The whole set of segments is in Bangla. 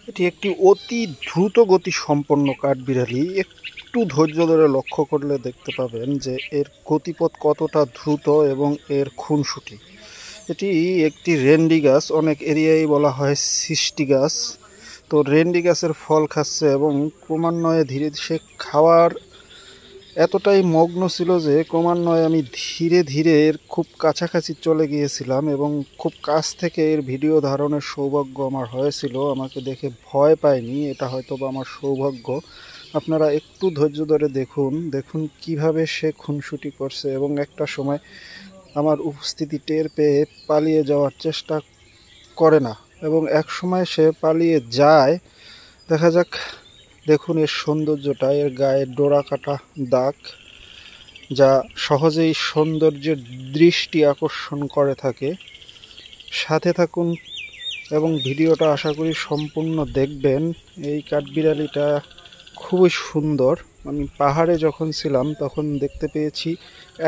এটি একটি অতি দ্রুত গতি সম্পন্ন কাঠবিড়ালি। একটু ধৈর্য ধরে লক্ষ্য করলে দেখতে পাবেন যে এর গতিপথ কতটা দ্রুত এবং এর খুনসুটি। এটি একটি রেন্ডি গাছ, অনেক এরিয়ায় বলা হয় সৃষ্টি গাছ। তো রেন্ডি গাছের ফল খাচ্ছে এবং ক্রমান্বয়ে ধীরে সে খাওয়ার এতটাই মগ্ন ছিল যে ক্রমান্বয়ে আমি ধীরে ধীরে এর খুব কাছাকাছি চলে গিয়েছিলাম এবং খুব কাছ থেকে এর ভিডিও ধারণের সৌভাগ্য আমার হয়েছিল। আমাকে দেখে ভয় পায়নি, এটা হয়তো বা আমার সৌভাগ্য। আপনারা একটু ধৈর্য ধরে দেখুন দেখুন কিভাবে সে খুনসুটি করছে এবং একটা সময় আমার উপস্থিতি টের পেয়ে পালিয়ে যাওয়ার চেষ্টা করে না এবং এক সময় সে পালিয়ে যায়। দেখা যাক। দেখুন এর সৌন্দর্যটা, এর গায়ে ডোরা কাটা দাগ, যা সহজেই সৌন্দর্যের দৃষ্টি আকর্ষণ করে থাকে। সাথে থাকুন এবং ভিডিওটা আশা করি সম্পূর্ণ দেখবেন। এই কাঠবিড়ালিটা খুবই সুন্দর। আমি পাহাড়ে যখন ছিলাম তখন দেখতে পেয়েছি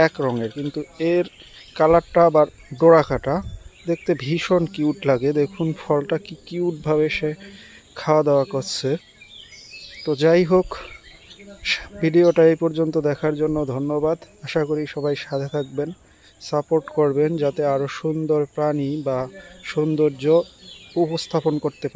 এক রঙের, কিন্তু এর কালারটা আবার ডোরা কাটা, দেখতে ভীষণ কিউট লাগে। দেখুন ফলটা কি কিউটভাবে সে খাওয়া দাওয়া করছে। তো যাই হোক, ভিডিওটা এই পর্যন্ত দেখার জন্য ধন্যবাদ। আশা করি সবাই সাথে থাকবেন, সাপোর্ট করবেন, যাতে আরও সুন্দর প্রাণী বা সৌন্দর্য উপস্থাপন করতে পারি।